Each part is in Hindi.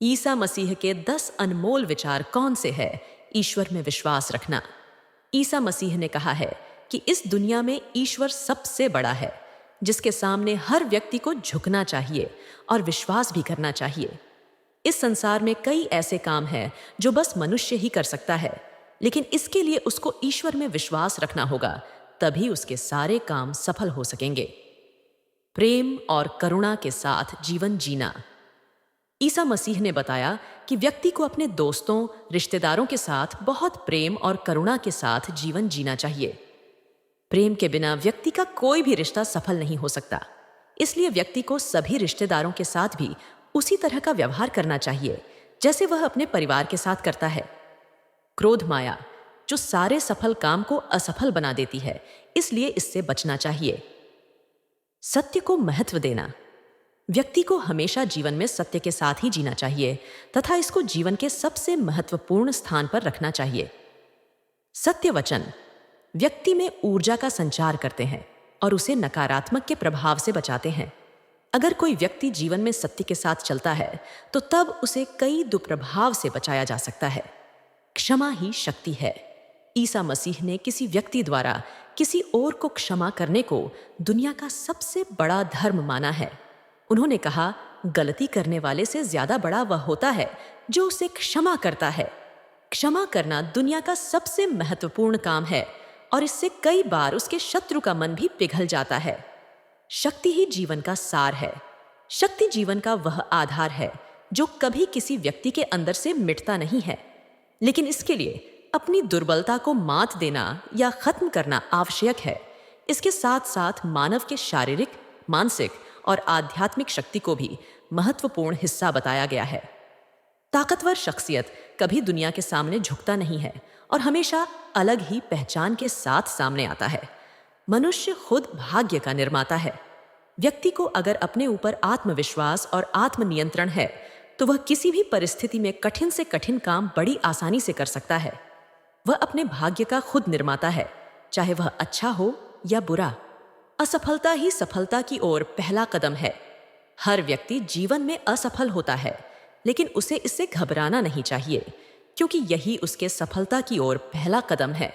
ईसा मसीह के 10 अनमोल विचार कौन से है? ईश्वर में विश्वास रखना। ईसा मसीह ने कहा है कि इस दुनिया में ईश्वर सबसे बड़ा है, जिसके सामने हर व्यक्ति को झुकना चाहिए और विश्वास भी करना चाहिए। इस संसार में कई ऐसे काम हैं जो बस मनुष्य ही कर सकता है, लेकिन इसके लिए उसको ईश्वर में विश्वास रखना होगा, तभी उसके सारे काम सफल हो सकेंगे। प्रेम और करुणा के साथ जीवन जीना। ईसा मसीह ने बताया कि व्यक्ति को अपने दोस्तों, रिश्तेदारों के साथ बहुत प्रेम और करुणा के साथ जीवन जीना चाहिए। प्रेम के बिना व्यक्ति का कोई भी रिश्ता सफल नहीं हो सकता, इसलिए व्यक्ति को सभी रिश्तेदारों के साथ भी उसी तरह का व्यवहार करना चाहिए जैसे वह अपने परिवार के साथ करता है। क्रोध माया, जो सारे सफल काम को असफल बना देती है, इसलिए इससे बचना चाहिए। सत्य को महत्व देना। व्यक्ति को हमेशा जीवन में सत्य के साथ ही जीना चाहिए तथा इसको जीवन के सबसे महत्वपूर्ण स्थान पर रखना चाहिए। सत्य वचन व्यक्ति में ऊर्जा का संचार करते हैं और उसे नकारात्मक के प्रभाव से बचाते हैं। अगर कोई व्यक्ति जीवन में सत्य के साथ चलता है तो तब उसे कई दुष्प्रभाव से बचाया जा सकता है। क्षमा ही शक्ति है। ईसा मसीह ने किसी व्यक्ति द्वारा किसी और को क्षमा करने को दुनिया का सबसे बड़ा धर्म माना है। उन्होंने कहा, गलती करने वाले से ज्यादा बड़ा वह होता है जो उसे क्षमा करता है। क्षमा करना दुनिया का सबसे महत्वपूर्ण काम है और इससे कई बार उसके शत्रु का मन भी पिघल जाता है। शक्ति ही जीवन का सार है। शक्ति जीवन का वह आधार है जो कभी किसी व्यक्ति के अंदर से मिटता नहीं है, लेकिन इसके लिए अपनी दुर्बलता को मात देना या खत्म करना आवश्यक है। इसके साथ साथ मानव के शारीरिक, मानसिक और आध्यात्मिक शक्ति को भी महत्वपूर्ण हिस्सा बताया गया है। ताकतवर शख्सियत कभी दुनिया के सामने झुकता नहीं है और हमेशा अलग ही पहचान के साथ सामने आता है। मनुष्य खुद भाग्य का निर्माता है। व्यक्ति को अगर अपने ऊपर आत्मविश्वास और आत्मनियंत्रण है तो वह किसी भी परिस्थिति में कठिन से कठिन काम बड़ी आसानी से कर सकता है। वह अपने भाग्य का खुद निर्माता है, चाहे वह अच्छा हो या बुरा। असफलता ही सफलता की ओर पहला कदम है। हर व्यक्ति जीवन में असफल होता है, लेकिन उसे इससे घबराना नहीं चाहिए, क्योंकि यही उसके सफलता की ओर पहला कदम है।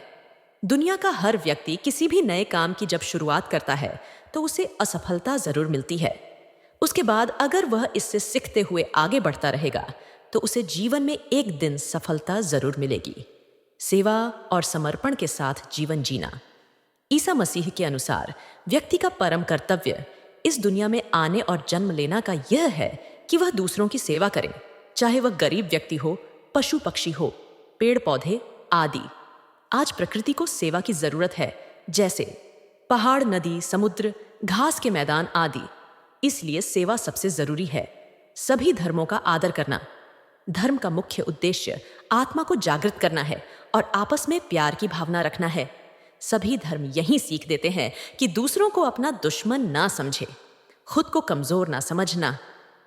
दुनिया का हर व्यक्ति किसी भी नए काम की जब शुरुआत करता है तो उसे असफलता जरूर मिलती है। उसके बाद अगर वह इससे सीखते हुए आगे बढ़ता रहेगा तो उसे जीवन में एक दिन सफलता जरूर मिलेगी। सेवा और समर्पण के साथ जीवन जीना। ईसा मसीह के अनुसार व्यक्ति का परम कर्तव्य इस दुनिया में आने और जन्म लेना का यह है कि वह दूसरों की सेवा करे, चाहे वह गरीब व्यक्ति हो, पशु पक्षी हो, पेड़ पौधे आदि। आज प्रकृति को सेवा की जरूरत है, जैसे पहाड़, नदी, समुद्र, घास के मैदान आदि। इसलिए सेवा सबसे जरूरी है। सभी धर्मों का आदर करना। धर्म का मुख्य उद्देश्य आत्मा को जागृत करना है और आपस में प्यार की भावना रखना है। सभी धर्म यही सीख देते हैं कि दूसरों को अपना दुश्मन ना समझे, खुद को कमजोर ना समझना।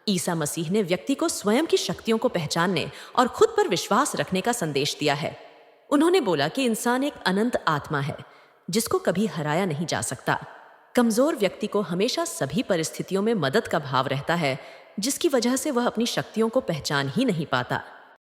ईसा मसीह ने व्यक्ति को स्वयं की शक्तियों को पहचानने और खुद पर विश्वास रखने का संदेश दिया है। उन्होंने बोला कि इंसान एक अनंत आत्मा है जिसको कभी हराया नहीं जा सकता। कमजोर व्यक्ति को हमेशा सभी परिस्थितियों में मदद का भाव रहता है, जिसकी वजह से वह अपनी शक्तियों को पहचान ही नहीं पाता।